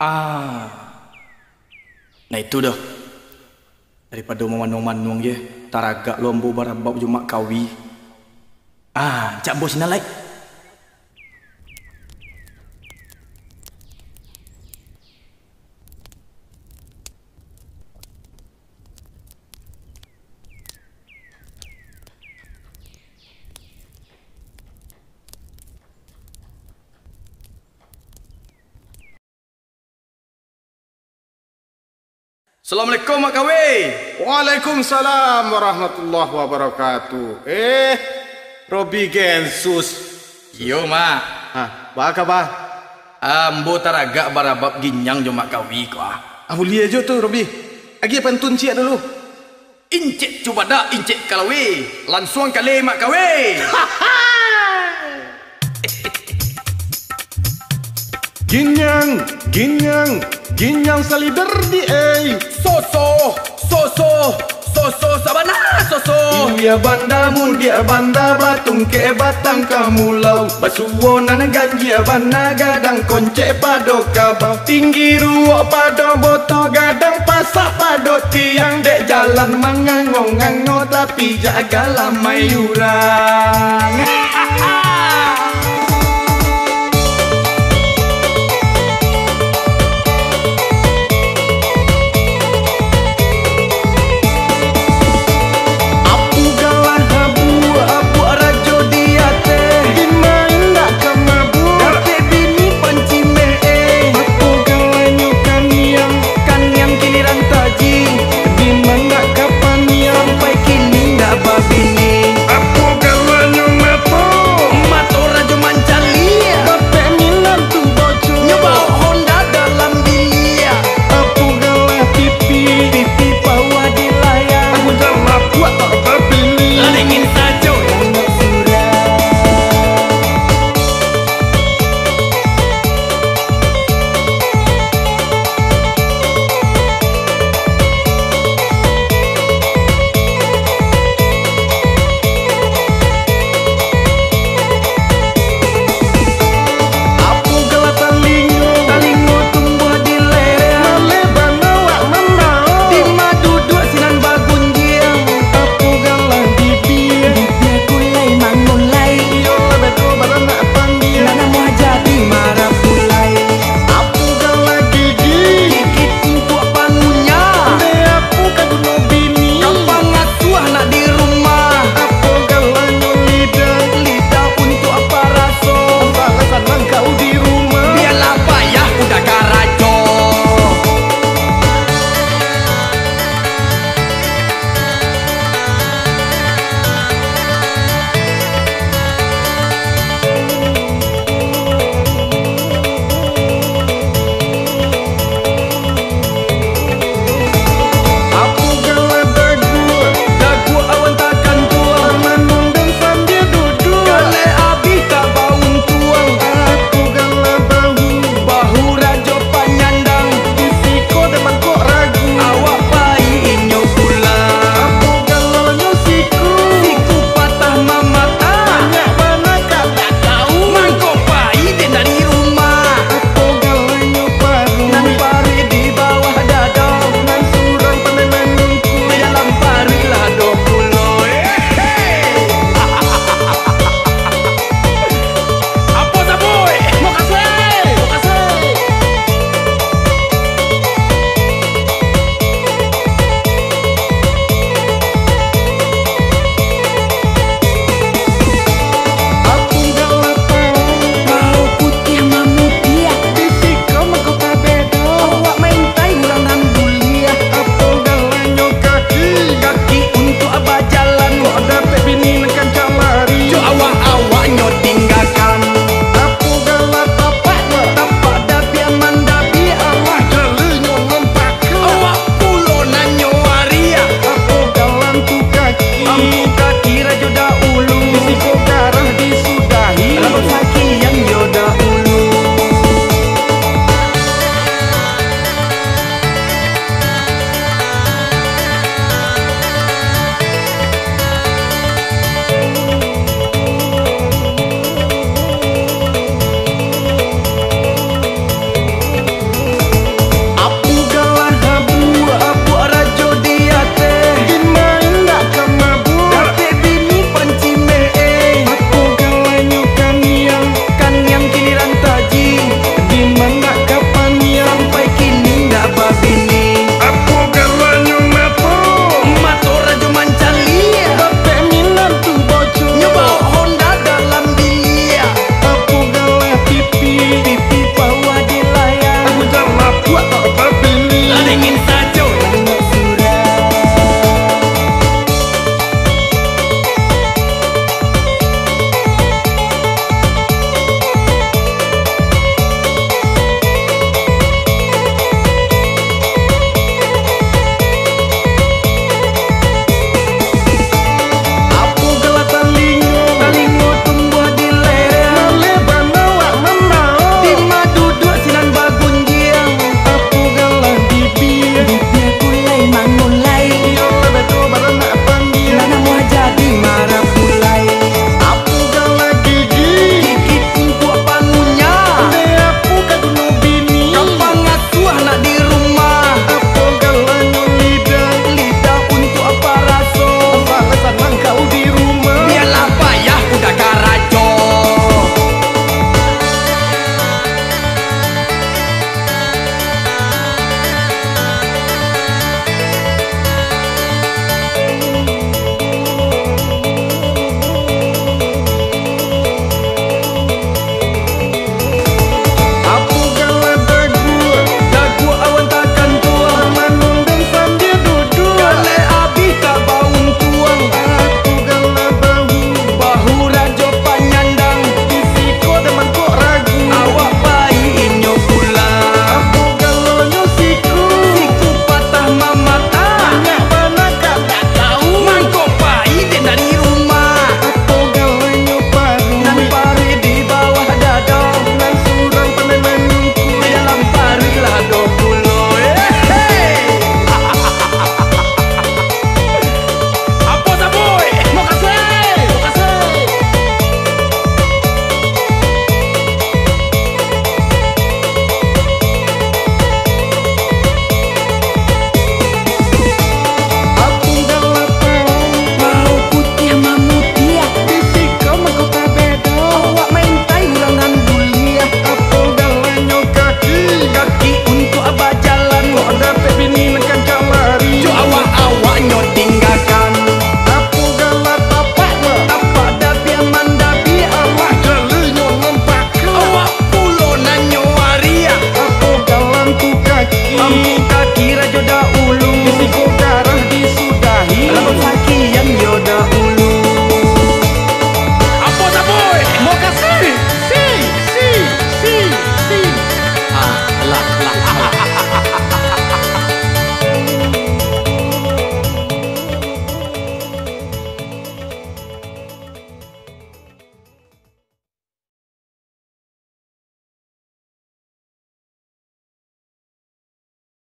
Ah, nah itu dah. Daripada memanung-manung je, taragak lombo barabab jumak kawi. Cak bos nalai. Assalamualaikum Mak Kawi. Waalaikumsalam warahmatullahi wabarakatuh. Robi Gensus. Yo Mak. Baka ba? Ambo taragak barabab ginyang jo Mak Kawi ko. Mulia jo tu Robi. Agi pantun cia dulu. Incek coba dak incek kalawi. Langsung kali Mak Kawi. Ginyang, ginyang, ginyang salider di Soso sabana soso. Iya bandamu dia banda batung ke batang kamulau. Basuwonan ganji abana gadang konce pado kabau. Tinggi ruok pado boto gadang pasak pado tiang dek jalan mangango-ngango tapi jaga lamai urang.